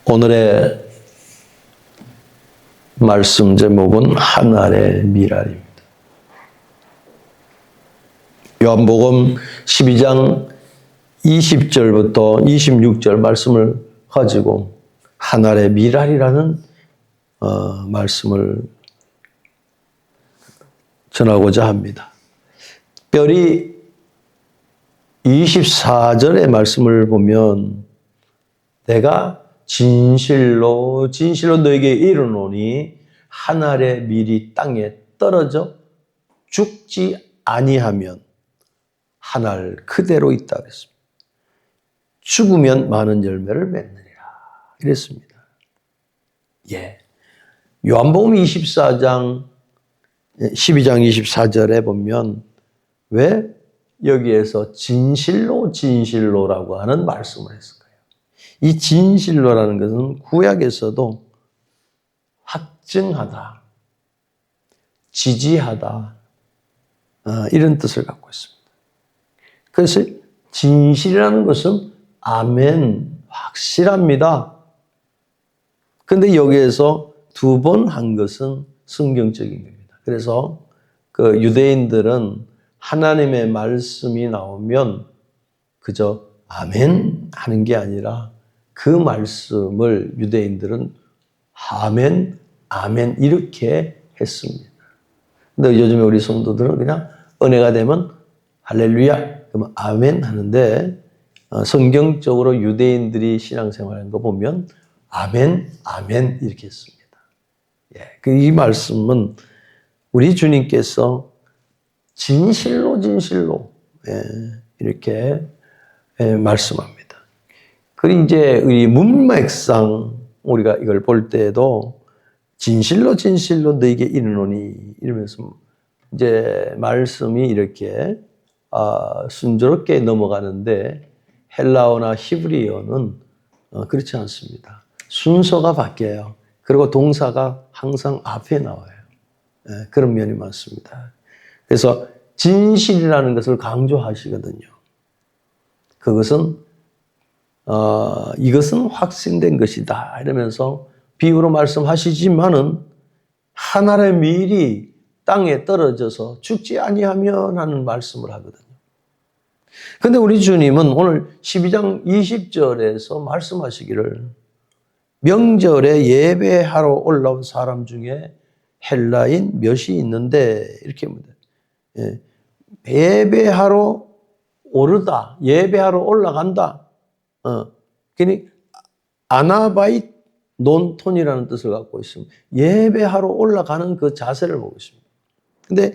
오늘의 말씀 제목은 하늘의 미랄입니다. 요한복음 12장 20절부터 26절 말씀을 가지고 하늘의 미랄이라는 말씀을 전하고자 합니다. 특별히 24절의 말씀을 보면 내가 진실로 너에게 이르노니 하늘의 밀이 땅에 떨어져 죽지 아니하면 하늘 그대로 있다 그랬습니다. 죽으면 많은 열매를 맺느니라 이랬습니다. 요한복음 12장 24절에 보면 왜 여기에서 진실로라고 하는 말씀을 했을까요? 이 진실로라는 것은 구약에서도 확증하다, 지지하다 이런 뜻을 갖고 있습니다. 그래서 진실이라는 것은 아멘, 확실합니다. 그런데 여기에서 두 번 한 것은 성경적인 겁니다. 그래서 그 유대인들은 하나님의 말씀이 나오면 그저 아멘 하는 게 아니라 그 말씀을 유대인들은 아멘, 아멘 이렇게 했습니다. 근데 요즘에 우리 성도들은 그냥 은혜가 되면 할렐루야, 그러면 아멘 하는데 성경적으로 유대인들이 신앙생활하는 거 보면 아멘, 아멘 이렇게 했습니다. 이 말씀은 우리 주님께서 진실로 이렇게 말씀합니다. 그리고 이제 이 문맥상 우리가 이걸 볼 때에도 진실로 너에게 이르노니 이러면서 이제 말씀이 이렇게 순조롭게 넘어가는데 헬라어나 히브리어는 그렇지 않습니다. 순서가 바뀌어요. 그리고 동사가 항상 앞에 나와요. 그런 면이 많습니다. 그래서 진실이라는 것을 강조하시거든요. 그것은 이것은 확신된 것이다 이러면서 비유로 말씀하시지만은 하늘의 밀이 땅에 떨어져서 죽지 아니하면 하는 말씀을 하거든요. 그런데 우리 주님은 오늘 12장 20절에서 말씀하시기를 명절에 예배하러 올라온 사람 중에 헬라인 몇이 있는데 이렇게 합니다. 예배하러 오르다, 예배하러 올라간다. 그러니 아나바이 논톤이라는 뜻을 갖고 있습니다. 예배하러 올라가는 그 자세를 보고 있습니다. 근데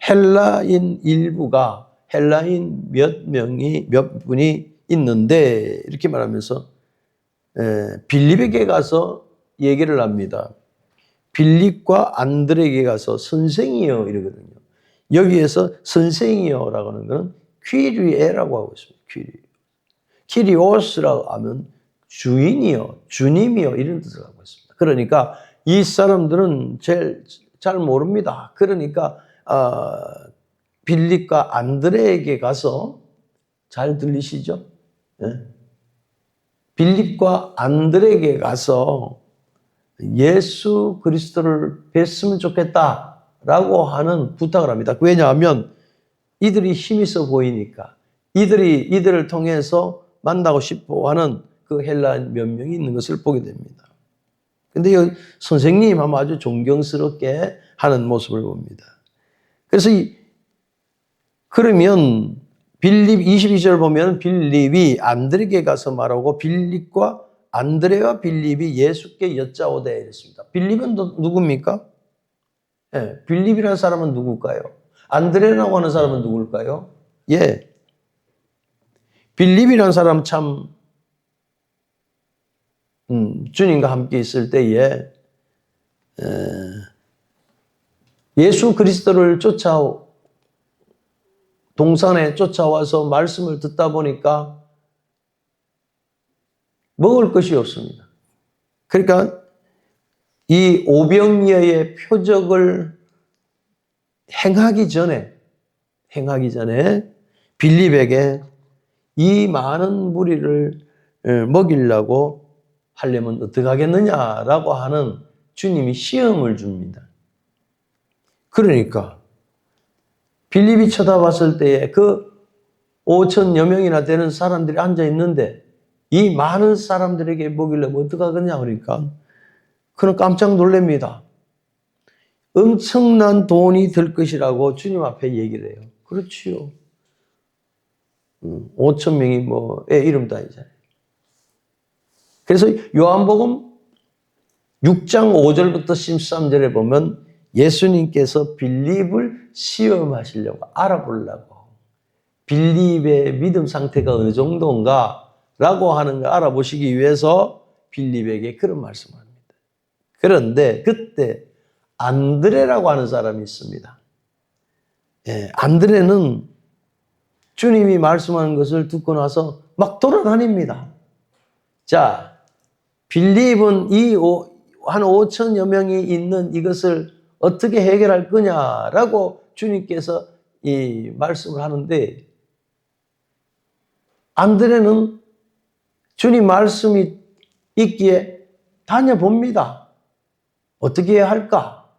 헬라인 일부가 헬라인 몇 분이 있는데 이렇게 말하면서 빌립에게 가서 얘기를 합니다. 빌립과 안드레에게 가서 선생이여 이러거든요. 여기에서 선생이여라고 하는 것은 퀴리에라고 하고 있습니다. 키리오스라고 하면 주인이요, 주님이요 이런 뜻을 갖고 있습니다. 그러니까 이 사람들은 제일 잘 모릅니다. 그러니까 빌립과 안드레에게 가서 잘 들리시죠? 빌립과 안드레에게 가서 예수 그리스도를 뵀으면 좋겠다라고 하는 부탁을 합니다. 왜냐하면 이들이 힘 있어 보이니까 이들을 통해서 만나고 싶어 하는 그 헬라인 몇 명이 있는 것을 보게 됩니다. 그런데 선생님 하면 아주 존경스럽게 하는 모습을 봅니다. 그래서 그러면 빌립 22절 보면 빌립이 안드레에게 가서 말하고 빌립과 안드레와 빌립이 예수께 여짜오되 이랬습니다. 빌립은 누굽니까? 빌립이라는 사람은 누굴까요? 안드레라고 하는 사람은 누굴까요? 빌립이라는 사람 참 주님과 함께 있을 때에 예수 그리스도를 동산에 쫓아와서 말씀을 듣다 보니까 먹을 것이 없습니다. 그러니까 이 오병이어의 표적을 행하기 전에 빌립에게 이 많은 무리를 먹이려고 하려면 어떻게 하겠느냐라고 하는 주님이 시험을 줍니다. 그러니까 빌립이 쳐다봤을 때에 그 5천여 명이나 되는 사람들이 앉아 있는데 이 많은 사람들에게 먹이려면 어떻게 하겠냐 그러니까 그는 깜짝 놀랍니다. 엄청난 돈이 들 것이라고 주님 앞에 얘기를 해요. 그렇지요. 5천 명이 애 이름도 아니잖아요. 그래서 요한복음 6장 5절부터 13절에 보면 예수님께서 빌립을 시험하시려고 알아보려고 빌립의 믿음 상태가 어느 정도인가 라고 하는 걸 알아보시기 위해서 빌립에게 그런 말씀을 합니다. 그런데 그때 안드레라고 하는 사람이 있습니다. 안드레는 주님이 말씀하는 것을 듣고 나서 막 돌아다닙니다. 자, 빌립은 한 5천여 명이 있는 이것을 어떻게 해결할 거냐라고 주님께서 이 말씀을 하는데 안드레는 주님 말씀이 있기에 다녀봅니다. 어떻게 해야 할까?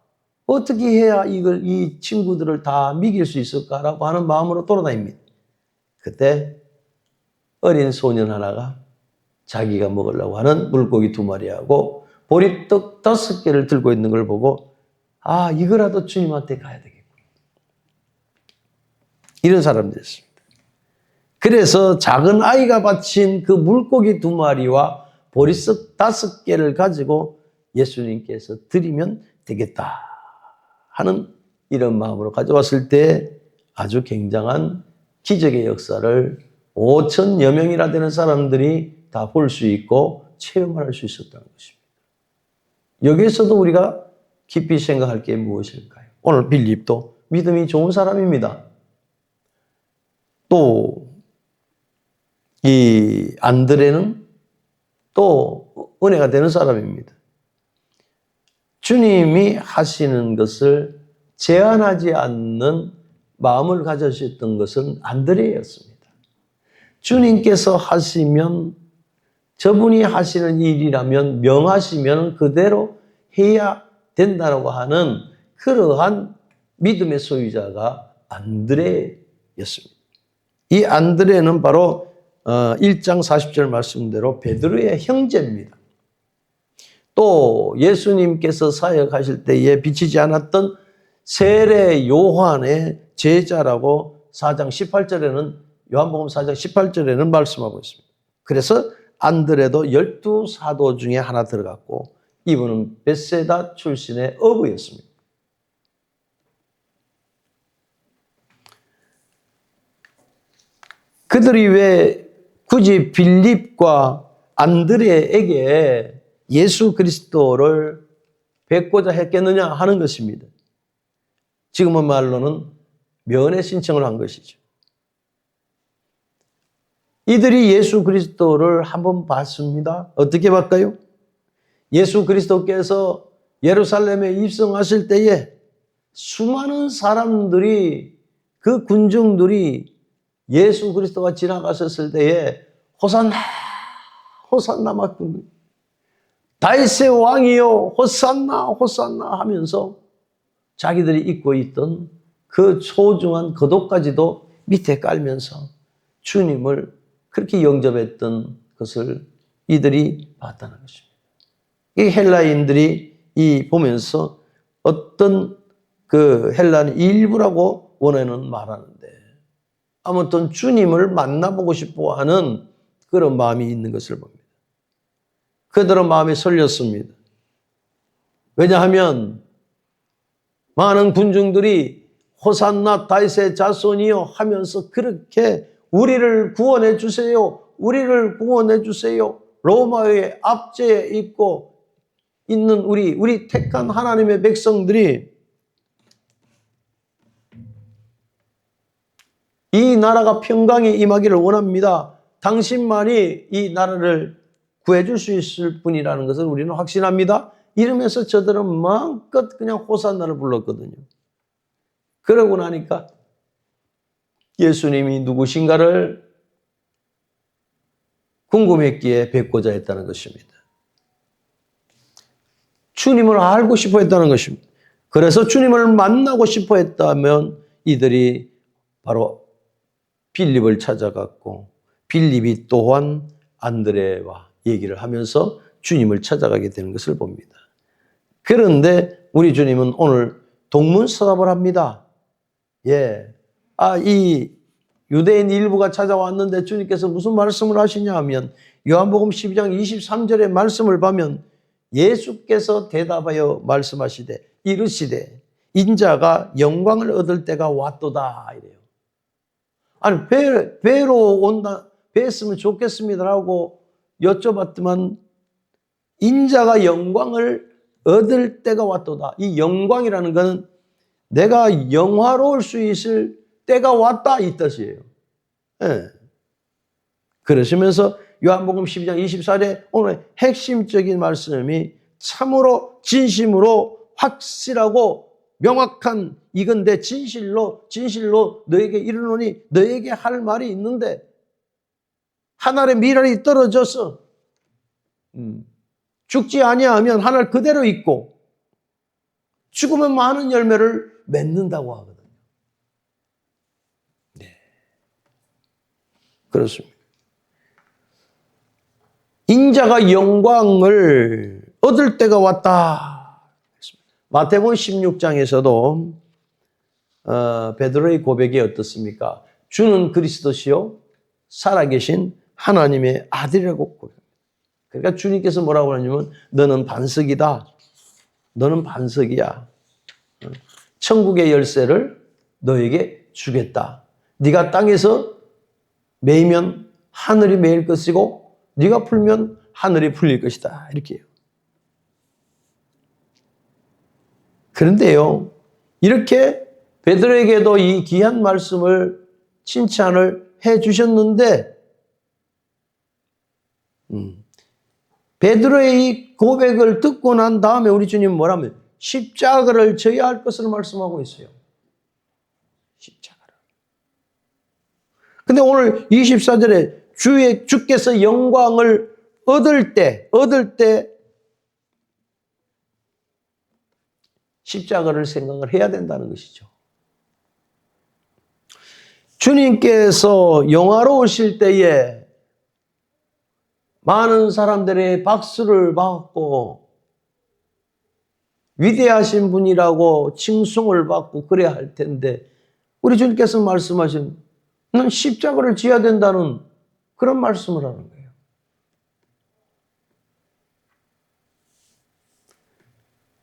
어떻게 해야 이 친구들을 다 믿길 수 있을까라고 하는 마음으로 돌아다닙니다. 그때 어린 소년 하나가 자기가 먹으려고 하는 물고기 2마리하고 보리떡 5개를 들고 있는 걸 보고 이거라도 주님한테 가야 되겠구나. 이런 사람들이었습니다. 그래서 작은 아이가 바친 그 물고기 2마리와 보리떡 5개를 가지고 예수님께서 드리면 되겠다 하는 이런 마음으로 가져왔을 때 아주 굉장한 기적의 역사를 5천여 명이나 되는 사람들이 다 볼 수 있고 체험할 수 있었다는 것입니다. 여기에서도 우리가 깊이 생각할 게 무엇일까요? 오늘 빌립도 믿음이 좋은 사람입니다. 또 이 안드레는 또 은혜가 되는 사람입니다. 주님이 하시는 것을 제한하지 않는 마음을 가지셨던 것은 안드레였습니다. 주님께서 하시면 저분이 하시는 일이라면 명하시면 그대로 해야 된다고 하는 그러한 믿음의 소유자가 안드레였습니다. 이 안드레는 바로 1장 40절 말씀대로 베드로의 형제입니다. 또 예수님께서 사역하실 때에 비치지 않았던 세례 요한의 제자라고 4장 18절에는 요한복음 4장 18절에는 말씀하고 있습니다. 그래서 안드레도 12사도 중에 하나 들어갔고 이분은 벳세다 출신의 어부였습니다. 그들이 왜 굳이 빌립과 안드레에게 예수 그리스도를 뵙고자 했겠느냐 하는 것입니다. 지금은 말로는 면회 신청을 한 것이죠. 이들이 예수 그리스도를 한번 봤습니다. 어떻게 봤까요? 예수 그리스도께서 예루살렘에 입성하실 때에 수많은 사람들이 그 군중들이 예수 그리스도가 지나가셨을 때에 호산나 호산나 막 다윗의 왕이요 호산나 호산나 하면서 자기들이 입고 있던 그 소중한 겉옷까지도 밑에 깔면서 주님을 그렇게 영접했던 것을 이들이 봤다는 것입니다. 이 헬라인들이 보면서 어떤 그 헬라는 일부라고 원어는 말하는데 아무튼 주님을 만나보고 싶어 하는 그런 마음이 있는 것을 봅니다. 그들은 마음이 설렸습니다. 왜냐하면 많은 군중들이 호산나 다윗의 자손이요 하면서 그렇게 우리를 구원해 주세요. 우리를 구원해 주세요. 로마의 압제에 있는 우리 택한 하나님의 백성들이 이 나라가 평강에 임하기를 원합니다. 당신만이 이 나라를 구해줄 수 있을 분이라는 것을 우리는 확신합니다. 이러면서 저들은 마음껏 그냥 호산나를 불렀거든요. 그러고 나니까 예수님이 누구신가를 궁금했기에 뵙고자 했다는 것입니다. 주님을 알고 싶어 했다는 것입니다. 그래서 주님을 만나고 싶어 했다면 이들이 바로 빌립을 찾아갔고 빌립이 또한 안드레와 얘기를 하면서 주님을 찾아가게 되는 것을 봅니다. 그런데 우리 주님은 오늘 동문서답을 합니다. 이 유대인 일부가 찾아왔는데 주님께서 무슨 말씀을 하시냐 하면 요한복음 12장 23절의 말씀을 보면 예수께서 대답하여 말씀하시되 이르시되 인자가 영광을 얻을 때가 왔도다 이래요. 아니 배로 온다 뵀으면 좋겠습니다라고 여쭤봤더만 인자가 영광을 얻을 때가 왔도다. 이 영광이라는 것은 내가 영화로울 수 있을 때가 왔다 이 뜻이에요. 그러시면서 요한복음 12장 24절에 오늘 핵심적인 말씀이 참으로 진심으로 확실하고 명확한 이건 내 진실로 너에게 이르노니 너에게 할 말이 있는데 하늘의 미랄이 떨어져서 죽지 아니하면 하늘 그대로 있고 죽으면 많은 열매를 맺는다고 하거든요. 네, 그렇습니다. 인자가 영광을 얻을 때가 왔다. 마태복음 16장에서도 베드로의 고백이 어떻습니까? 주는 그리스도시요 살아계신 하나님의 아들이라고 고백합니다. 그러니까 주님께서 뭐라고 하냐면 너는 반석이다. 너는 반석이야. 천국의 열쇠를 너에게 주겠다. 네가 땅에서 매이면 하늘이 매일 것이고 네가 풀면 하늘이 풀릴 것이다. 이렇게 해요. 그런데요. 이렇게 베드로에게도 이 귀한 말씀을 칭찬을 해 주셨는데 베드로의 이 고백을 듣고 난 다음에 우리 주님은 뭐라면 십자가를 져야 할 것을 말씀하고 있어요. 십자가를. 근데 오늘 24절에 주께서 영광을 얻을 때 십자가를 생각을 해야 된다는 것이죠. 주님께서 영화로우실 때에 많은 사람들의 박수를 받고 위대하신 분이라고 칭송을 받고 그래야 할 텐데 우리 주님께서 말씀하신 넌 십자가를 지어야 된다는 그런 말씀을 하는 거예요.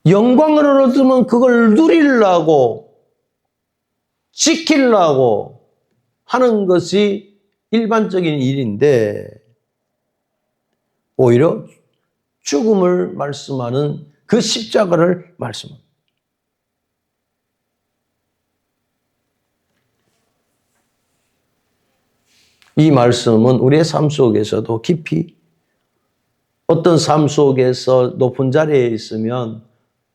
영광을 얻으면 그걸 누리려고 지키려고 하는 것이 일반적인 일인데 오히려 죽음을 말씀하는 그 십자가를 말씀합니다. 이 말씀은 우리의 삶 속에서도 깊이 어떤 삶 속에서 높은 자리에 있으면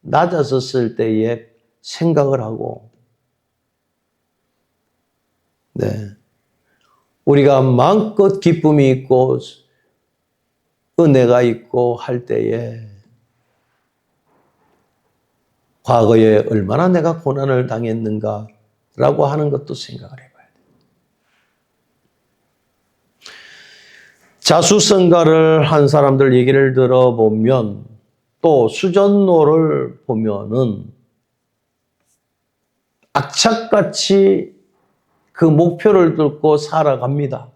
낮아졌을 때에 생각을 하고 우리가 마음껏 기쁨이 있고 은혜가 있고 할 때에 과거에 얼마나 내가 고난을 당했는가라고 하는 것도 생각을 해봐야 돼요. 자수성가를 한 사람들 얘기를 들어보면 또 수전노를 보면은 악착같이 그 목표를 뚫고 살아갑니다.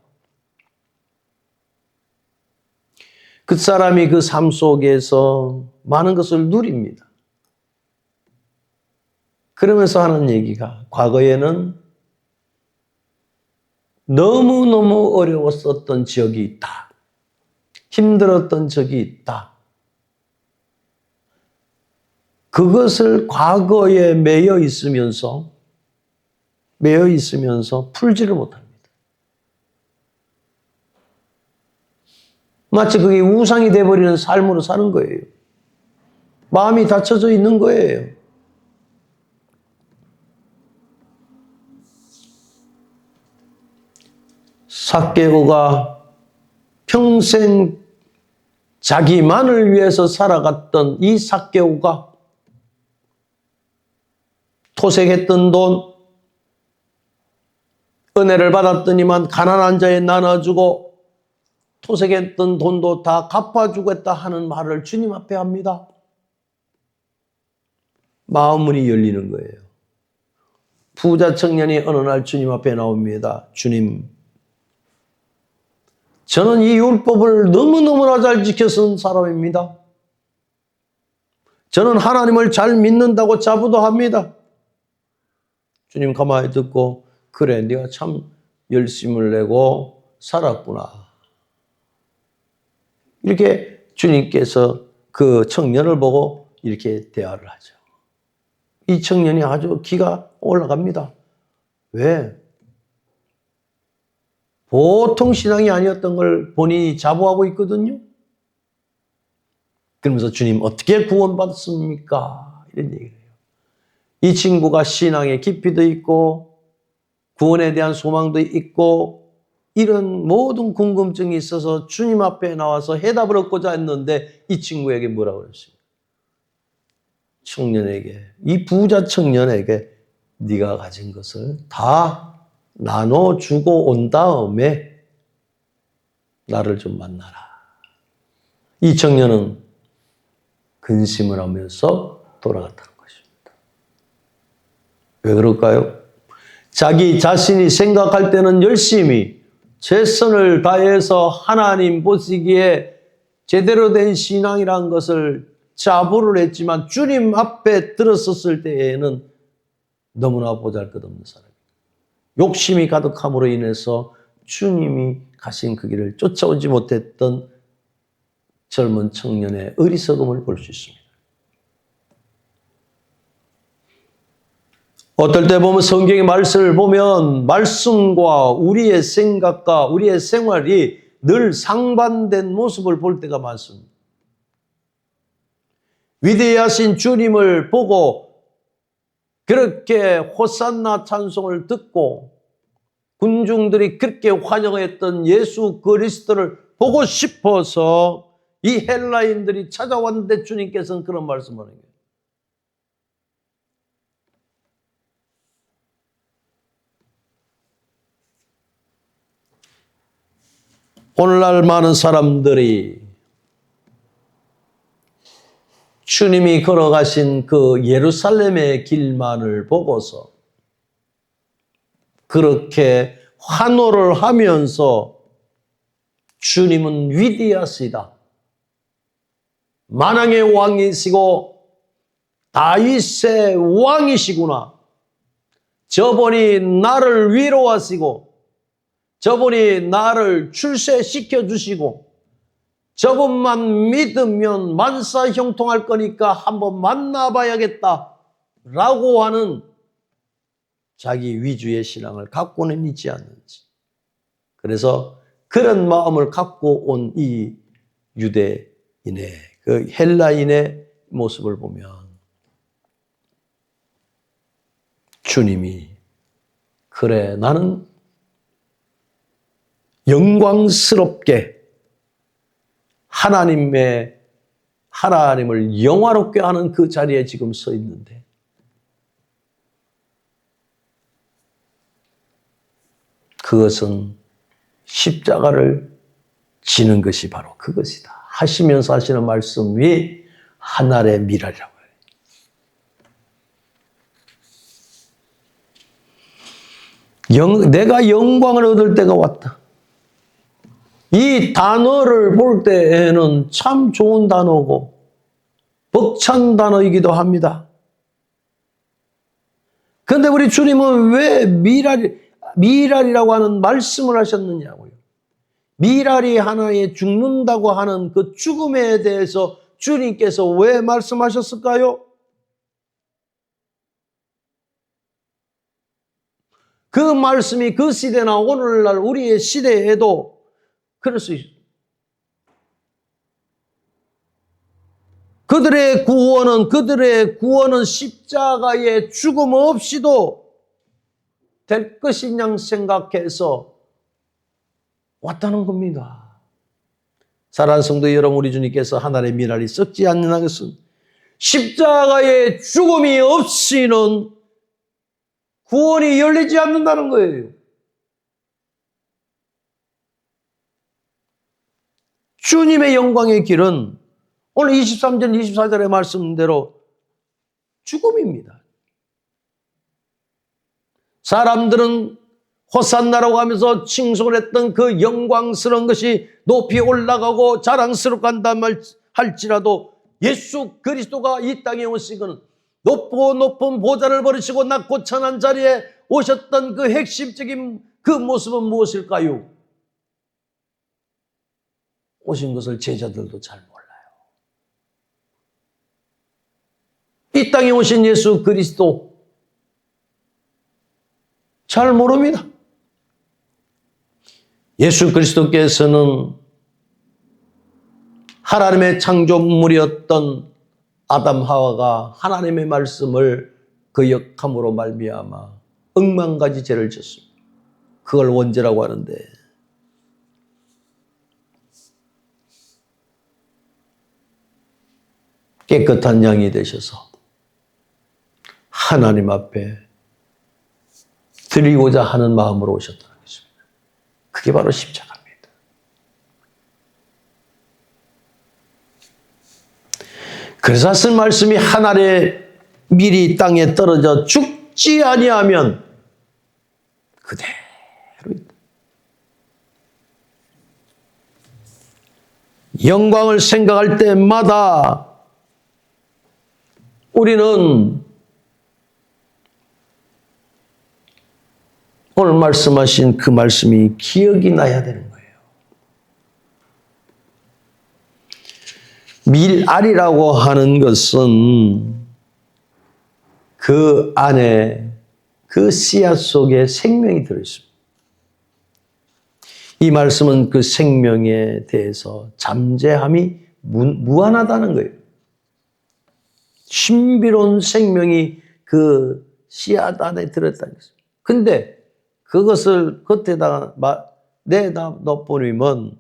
그 사람이 그 삶 속에서 많은 것을 누립니다. 그러면서 하는 얘기가 과거에는 너무너무 어려웠었던 적이 있다. 힘들었던 적이 있다. 그것을 과거에 매여 있으면서 풀지를 못합니다. 마치 그게 우상이 되어버리는 삶으로 사는 거예요. 마음이 닫혀져 있는 거예요. 삭개오가 평생 자기만을 위해서 살아갔던 이 삭개오가 토색했던 돈, 은혜를 받았더니만 가난한 자에 나눠주고 토색했던 돈도 다 갚아주겠다 하는 말을 주님 앞에 합니다. 마음문이 열리는 거예요. 부자 청년이 어느 날 주님 앞에 나옵니다. 주님, 저는 이 율법을 너무너무나 잘 지켜선 사람입니다. 저는 하나님을 잘 믿는다고 자부도 합니다. 주님 가만히 듣고, 그래, 네가 참 열심을 내고 살았구나. 이렇게 주님께서 그 청년을 보고 이렇게 대화를 하죠. 이 청년이 아주 기가 올라갑니다. 왜? 보통 신앙이 아니었던 걸 본인이 자부하고 있거든요. 그러면서 주님 어떻게 구원받았습니까? 이런 얘기를 해요. 이 친구가 신앙의 깊이도 있고 구원에 대한 소망도 있고 이런 모든 궁금증이 있어서 주님 앞에 나와서 해답을 얻고자 했는데 이 친구에게 뭐라고 그랬어요? 청년에게, 이 부자 청년에게 네가 가진 것을 다 나눠주고 온 다음에 나를 좀 만나라. 이 청년은 근심을 하면서 돌아갔다는 것입니다. 왜 그럴까요? 자기 자신이 생각할 때는 열심히 최선을 다해서 하나님 보시기에 제대로 된 신앙이라는 것을 자부를 했지만 주님 앞에 들어섰을 때에는 너무나 보잘것없는 사람입니다. 욕심이 가득함으로 인해서 주님이 가신 그 길을 쫓아오지 못했던 젊은 청년의 어리석음을 볼 수 있습니다. 어떨 때 보면 성경의 말씀을 보면 말씀과 우리의 생각과 우리의 생활이 늘 상반된 모습을 볼 때가 많습니다. 위대하신 주님을 보고 그렇게 호산나 찬송을 듣고 군중들이 그렇게 환영했던 예수 그리스도를 보고 싶어서 이 헬라인들이 찾아왔는데 주님께서는 그런 말씀을 하는 거예요. 오늘날 많은 사람들이 주님이 걸어가신 그 예루살렘의 길만을 보고서 그렇게 환호를 하면서 주님은 위대하시다. 만왕의 왕이시고 다윗의 왕이시구나. 저분이 나를 위로하시고 저분이 나를 출세시켜 주시고 저분만 믿으면 만사형통할 거니까 한번 만나봐야겠다 라고 하는 자기 위주의 신앙을 갖고는 있지 않는지. 그래서 그런 마음을 갖고 온 이 유대인의 그 헬라인의 모습을 보면 주님이 그래 나는 영광스럽게 하나님을 영화롭게 하는 그 자리에 지금 서 있는데 그것은 십자가를 지는 것이 바로 그것이다 하시면서 하시는 말씀이 하늘의 미랄이라고 해요. 내가 영광을 얻을 때가 왔다. 이 단어를 볼 때에는 참 좋은 단어고 벅찬 단어이기도 합니다. 그런데 우리 주님은 왜 미랄이라고 하는 말씀을 하셨느냐고요. 미랄이 하나에 죽는다고 하는 그 죽음에 대해서 주님께서 왜 말씀하셨을까요? 그 말씀이 그 시대나 오늘날 우리의 시대에도 그럴 수 있어요. 그들의 구원은 십자가의 죽음 없이도 될 것이냐 생각해서 왔다는 겁니다. 사랑하는 성도 여러분, 우리 주님께서 하늘의 미랄이 썩지 않는 것은 십자가의 죽음이 없이는 구원이 열리지 않는다는 거예요. 주님의 영광의 길은 오늘 23절, 24절의 말씀대로 죽음입니다. 사람들은 호산나라고 하면서 칭송을 했던 그 영광스러운 것이 높이 올라가고 자랑스럽게 한단 말 할지라도 예수 그리스도가 이 땅에 오시고는 높고 높은 보좌를 버리시고 낮고 천한 자리에 오셨던 그 핵심적인 그 모습은 무엇일까요? 오신 것을 제자들도 잘 몰라요. 이 땅에 오신 예수 그리스도 잘 모릅니다. 예수 그리스도께서는 하나님의 창조물이었던 아담 하와가 하나님의 말씀을 거역함으로 말미암아 억만 가지 죄를 졌습니다. 그걸 원죄라고 하는데, 깨끗한 양이 되셔서 하나님 앞에 드리고자 하는 마음으로 오셨다는 것입니다. 그게 바로 십자가입니다. 그래서 쓴 말씀이 하늘의 밀이 땅에 떨어져 죽지 아니하면 그대로 있다. 영광을 생각할 때마다 우리는 오늘 말씀하신 그 말씀이 기억이 나야 되는 거예요. 밀알이라고 하는 것은 그 안에 그 씨앗 속에 생명이 들어있습니다. 이 말씀은 그 생명에 대해서 잠재함이 무한하다는 거예요. 신비로운 생명이 그 씨앗 안에 들었다는 것입니다. 근데 그것을 겉에다가 내다 놔버리면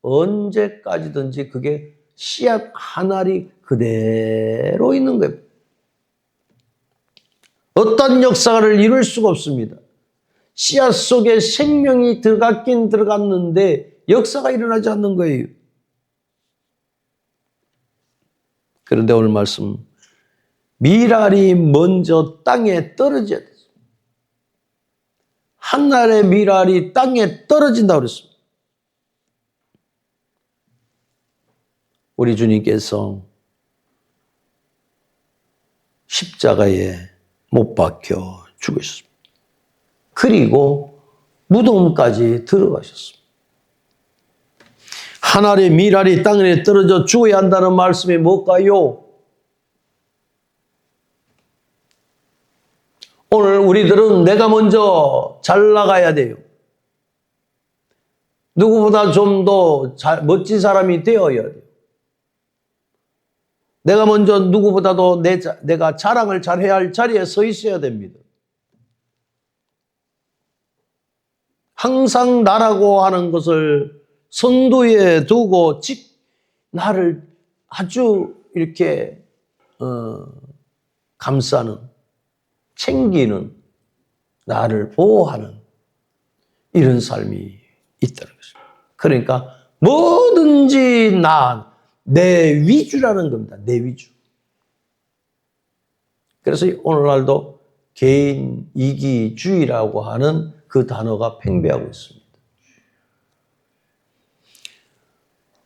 언제까지든지 그게 씨앗 한 알이 그대로 있는 거예요. 어떤 역사를 이룰 수가 없습니다. 씨앗 속에 생명이 들어갔긴 들어갔는데 역사가 일어나지 않는 거예요. 그런데 오늘 말씀, 밀알이 먼저 땅에 떨어져야 돼요. 한 알의 밀알이 땅에 떨어진다고 그랬습니다. 우리 주님께서 십자가에 못 박혀 죽으셨습니다. 그리고 무덤까지 들어가셨습니다. 한 알의 밀알이 땅에 떨어져 죽어야 한다는 말씀이 뭘까요? 오늘 우리들은 내가 먼저 잘 나가야 돼요. 누구보다 좀 더 멋진 사람이 되어야 돼요. 내가 먼저 누구보다도 내가 자랑을 잘해야 할 자리에 서 있어야 됩니다. 항상 나라고 하는 것을 선두에 두고 나를 아주 이렇게 감싸는, 챙기는, 나를 보호하는 이런 삶이 있다는 것입니다. 그러니까 뭐든지 내 위주라는 겁니다. 내 위주. 그래서 오늘날도 개인 이기주의라고 하는 그 단어가 팽배하고 있습니다.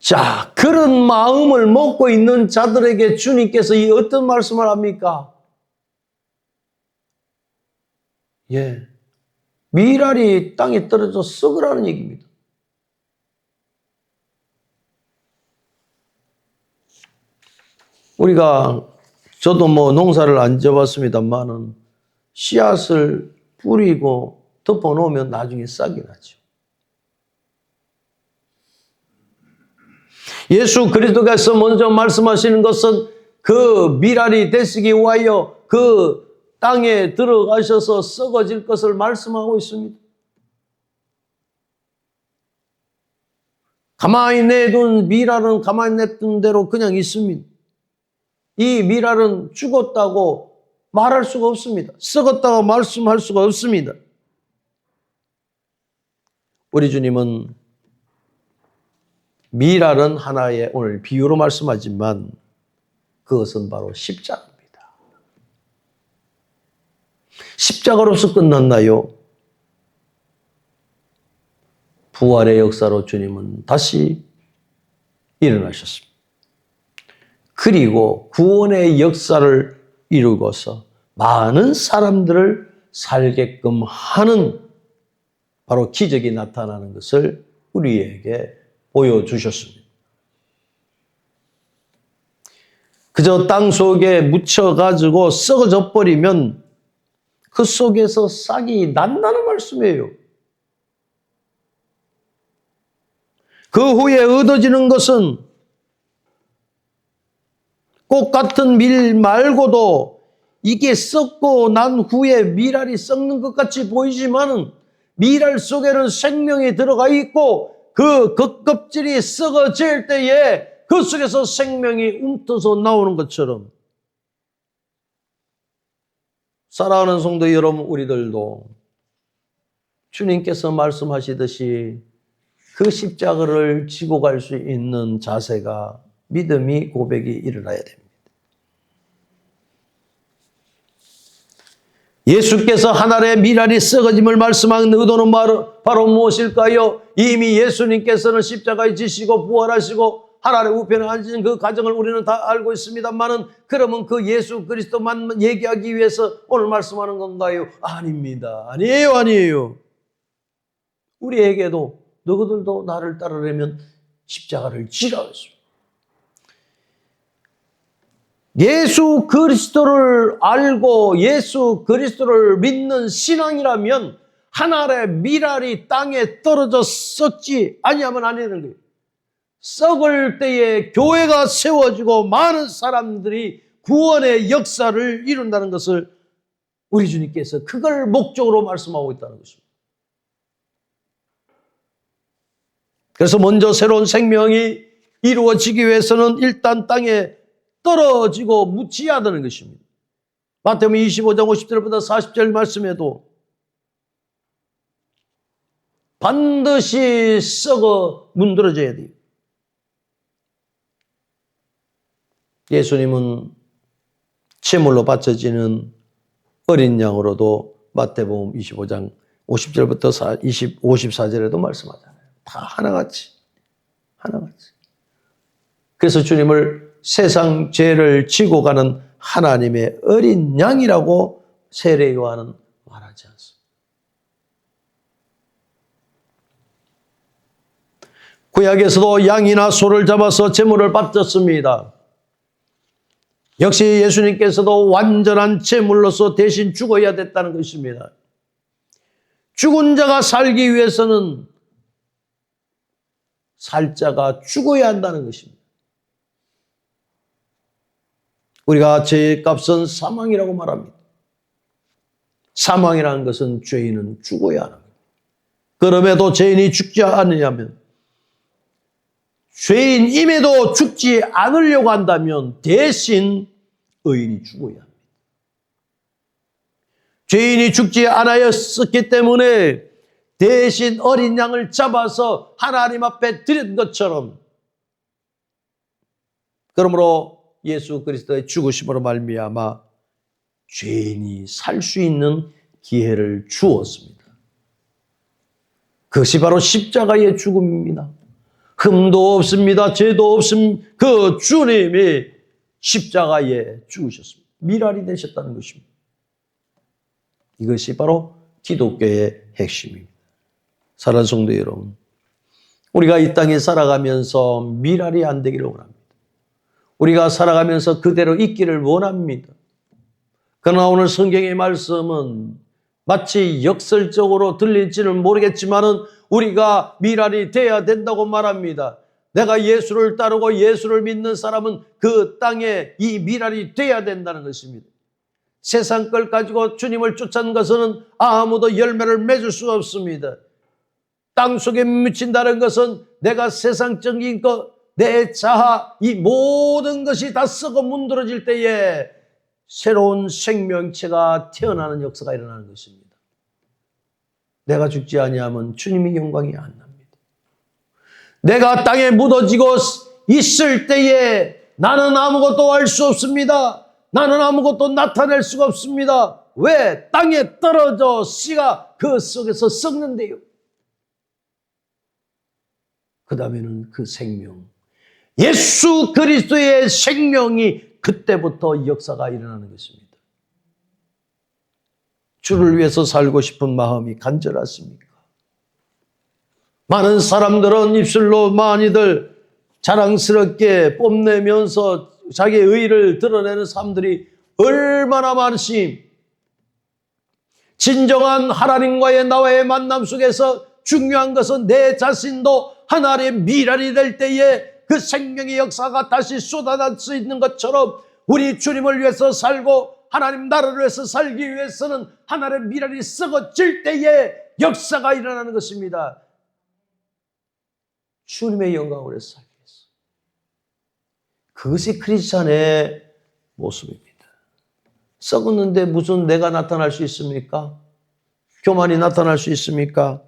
자, 그런 마음을 먹고 있는 자들에게 주님께서 이 어떤 말씀을 합니까? 밀알이 땅에 떨어져 썩으라는 얘기입니다. 저도 농사를 안 지어봤습니다만은 씨앗을 뿌리고 덮어놓으면 나중에 싹이 나죠. 예수 그리스도께서 먼저 말씀하시는 것은 그 밀알이 되시기 위하여 그 땅에 들어가셔서 썩어질 것을 말씀하고 있습니다. 가만히 내둔 미랄은 가만히 냅둔 대로 그냥 있습니다. 이 미랄은 죽었다고 말할 수가 없습니다. 썩었다고 말씀할 수가 없습니다. 우리 주님은 미랄은 하나의 오늘 비유로 말씀하지만 그것은 바로 십자가입니다. 십자가로서 끝났나요? 부활의 역사로 주님은 다시 일어나셨습니다. 그리고 구원의 역사를 이루고서 많은 사람들을 살게끔 하는 바로 기적이 나타나는 것을 우리에게 보여주셨습니다. 그저 땅 속에 묻혀가지고 썩어져 버리면 그 속에서 싹이 난다는 말씀이에요. 그 후에 얻어지는 것은 꽃 같은 밀 말고도 이게 썩고 난 후에 미랄이 썩는 것 같이 보이지만은 미랄 속에는 생명이 들어가 있고 그 겉껍질이 썩어질 때에 그 속에서 생명이 움터서 나오는 것처럼 사랑하는 성도 여러분, 우리들도 주님께서 말씀하시듯이 그 십자가를 지고 갈 수 있는 자세가 믿음이 고백이 일어나야 됩니다. 예수께서 한 알의 미랄이 썩어짐을 말씀한 의도는 바로 무엇일까요? 이미 예수님께서는 십자가에 지시고 부활하시고 하나님의 우편에 앉으신 그 과정을 우리는 다 알고 있습니다만은 그러면 그 예수 그리스도만 얘기하기 위해서 오늘 말씀하는 건가요? 아닙니다. 아니에요. 우리에게도 너희들도 나를 따르려면 십자가를 지라 했습니다. 예수 그리스도를 알고 예수 그리스도를 믿는 신앙이라면 한 알의 미랄이 땅에 떨어져 썩지 아니하면 안 되는 거예요. 썩을 때에 교회가 세워지고 많은 사람들이 구원의 역사를 이룬다는 것을 우리 주님께서 그걸 목적으로 말씀하고 있다는 것입니다. 그래서 먼저 새로운 생명이 이루어지기 위해서는 일단 땅에 떨어지고 묻혀야 되는 것입니다. 마태복음 25장 50절부터 40절 말씀에도 반드시 썩어 문드러져야 돼요. 예수님은 제물로 바쳐지는 어린 양으로도 마태복음 25장 50절부터 54절에도 말씀하잖아요. 다 하나같이. 그래서 주님을 세상 죄를 지고 가는 하나님의 어린 양이라고 세례 요한은 말하지 않습니다. 구약에서도 양이나 소를 잡아서 제물을 바쳤습니다. 역시 예수님께서도 완전한 제물로서 대신 죽어야 됐다는 것입니다. 죽은 자가 살기 위해서는 살자가 죽어야 한다는 것입니다. 우리가 죄의 값은 사망이라고 말합니다. 사망이라는 것은 죄인은 죽어야 하는 겁니다. 그럼에도 죄인이 죽지 않으려면 죄인임에도 죽지 않으려고 한다면 대신 의인이 죽어야 합니다. 죄인이 죽지 않았었기 때문에 대신 어린 양을 잡아서 하나님 앞에 드린 것처럼 그러므로 예수 그리스도의 죽으심으로 말미암아 죄인이 살 수 있는 기회를 주었습니다. 그것이 바로 십자가의 죽음입니다. 흠도 없습니다. 죄도 없음 그 주님이 십자가에 죽으셨습니다. 미랄이 되셨다는 것입니다. 이것이 바로 기독교의 핵심입니다. 사랑하는 성도 여러분, 우리가 이 땅에 살아가면서 미랄이 안 되기를 원합니다. 우리가 살아가면서 그대로 있기를 원합니다. 그러나 오늘 성경의 말씀은 마치 역설적으로 들릴지는 모르겠지만은 우리가 미랄이 돼야 된다고 말합니다. 내가 예수를 따르고 예수를 믿는 사람은 그 땅에 이 미랄이 돼야 된다는 것입니다. 세상 걸 가지고 주님을 쫓아는 것은 아무도 열매를 맺을 수가 없습니다. 땅 속에 묻힌다는 것은 내가 세상적인 것, 내 자아, 이 모든 것이 다 썩어 문드러질 때에 새로운 생명체가 태어나는 역사가 일어나는 것입니다. 내가 죽지 아니하면 주님의 영광이 안 납니다. 내가 땅에 묻어지고 있을 때에 나는 아무것도 할 수 없습니다. 나는 아무것도 나타낼 수가 없습니다. 왜? 땅에 떨어져 씨가 그 속에서 썩는데요. 그 다음에는 그 생명, 예수 그리스도의 생명이 그때부터 역사가 일어나는 것입니다. 주를 위해서 살고 싶은 마음이 간절하십니까? 많은 사람들은 입술로 많이들 자랑스럽게 뽐내면서 자기의 의의를 드러내는 사람들이 얼마나 많으심. 진정한 하나님과의 나와의 만남 속에서 중요한 것은 내 자신도 하나님의 미랄이 될 때에 그 생명의 역사가 다시 쏟아날 수 있는 것처럼 우리 주님을 위해서 살고 하나님 나라를 위해서 살기 위해서는 하나님의 미랄이 썩어질 때에 역사가 일어나는 것입니다. 주님의 영광을 위해서 살기 위해서. 그것이 크리스찬의 모습입니다. 썩었는데 무슨 내가 나타날 수 있습니까? 교만이 나타날 수 있습니까?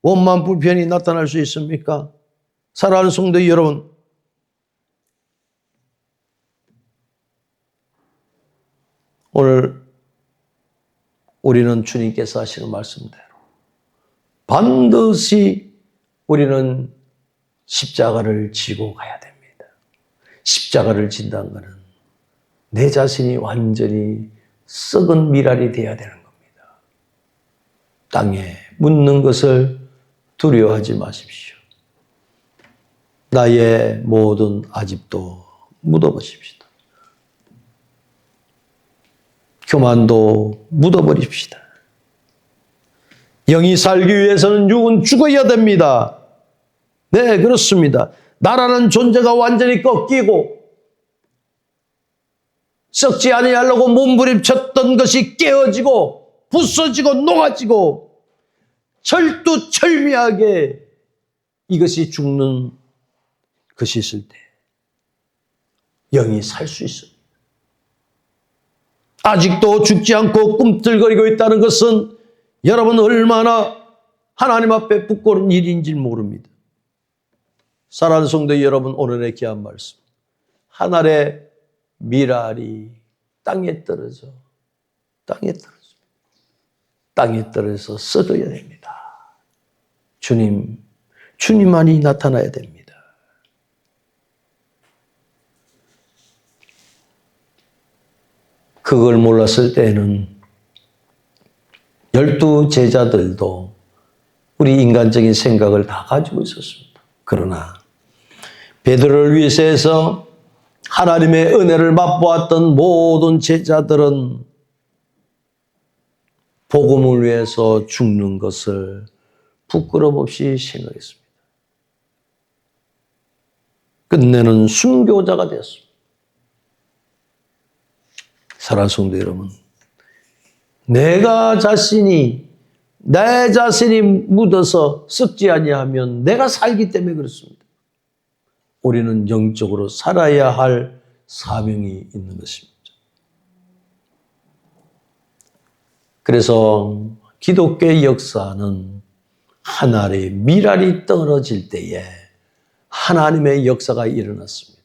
원만 불편이 나타날 수 있습니까? 사랑하는 성도 여러분, 오늘 우리는 주님께서 하시는 말씀대로 반드시 우리는 십자가를 지고 가야 됩니다. 십자가를 진다는 것은 내 자신이 완전히 썩은 미랄이 되어야 되는 겁니다. 땅에 묻는 것을 두려워하지 마십시오. 나의 모든 아집도 묻어보십시다. 교만도 묻어버립시다. 영이 살기 위해서는 육은 죽어야 됩니다. 네, 그렇습니다. 나라는 존재가 완전히 꺾이고 썩지 아니하려고 몸부림쳤던 것이 깨어지고 부서지고 녹아지고 철두철미하게 이것이 죽는 것이 있을 때 영이 살 수 있습니다. 아직도 죽지 않고 꿈틀거리고 있다는 것은 여러분 얼마나 하나님 앞에 부끄러운 일인지 모릅니다. 사랑하는 성도 여러분, 오늘의 귀한 말씀, 하늘의 미랄이 땅에 떨어져서 썩어야 됩니다. 주님만이 나타나야 됩니다. 그걸 몰랐을 때는 12 제자들도 우리 인간적인 생각을 다 가지고 있었습니다. 그러나 베드로를 위해서 해서 하나님의 은혜를 맛보았던 모든 제자들은 복음을 위해서 죽는 것을 부끄럼 없이 생각했습니다. 끝내는 순교자가 되었습니다. 사랑하는 성도 여러분, 내 자신이 묻어서 썩지 아니하면 내가 살기 때문에 그렇습니다. 우리는 영적으로 살아야 할 사명이 있는 것입니다. 그래서 기독교의 역사는 하늘의 미랄이 떨어질 때에 하나님의 역사가 일어났습니다.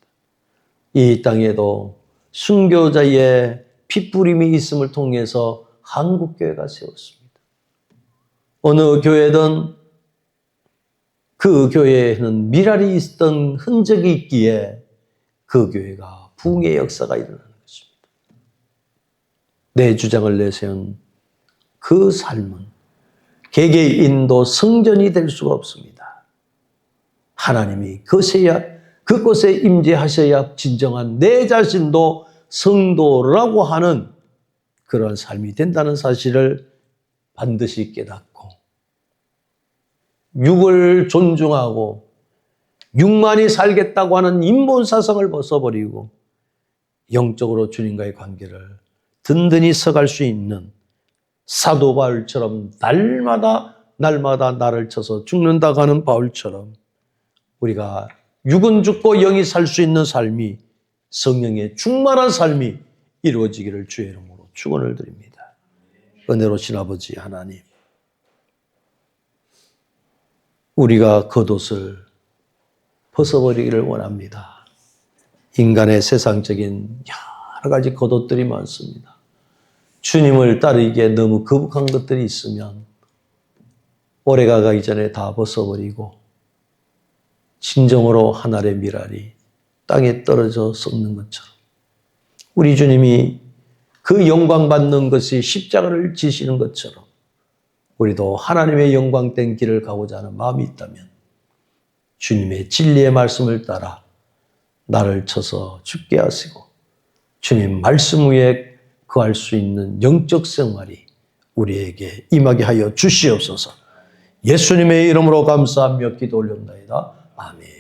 이 땅에도 순교자의 핏부림이 있음을 통해서 한국교회가 세웠습니다. 어느 교회든 그 교회에는 미랄이 있던 흔적이 있기에 그 교회가 부흥의 역사가 일어나는 것입니다. 내 주장을 내세운 그 삶은 개개인도 성전이 될 수가 없습니다. 하나님이 그곳에 임재하셔야 진정한 내 자신도 성도라고 하는 그런 삶이 된다는 사실을 반드시 깨닫고 육을 존중하고 육만이 살겠다고 하는 인본사상을 벗어버리고 영적으로 주님과의 관계를 든든히 서갈 수 있는 사도 바울처럼 날마다 날마다 나를 쳐서 죽는다고 하는 바울처럼 우리가 육은 죽고 영이 살 수 있는 삶이 성령의 충만한 삶이 이루어지기를 주의 이름으로 축원을 드립니다. 은혜로우신 아버지 하나님, 우리가 겉옷을 벗어버리기를 원합니다. 인간의 세상적인 여러 가지 겉옷들이 많습니다. 주님을 따르기에 너무 거북한 것들이 있으면 오래가 가기 전에 다 벗어버리고 진정으로 하늘의 밀알이 땅에 떨어져 썩는 것처럼 우리 주님이 그 영광 받는 것이 십자가를 지시는 것처럼 우리도 하나님의 영광된 길을 가고자 하는 마음이 있다면 주님의 진리의 말씀을 따라 나를 쳐서 죽게 하시고 주님 말씀 위에 거할 수 있는 영적 생활이 우리에게 임하게 하여 주시옵소서. 예수님의 이름으로 감사하며 기도 올렸나이다. 아멘.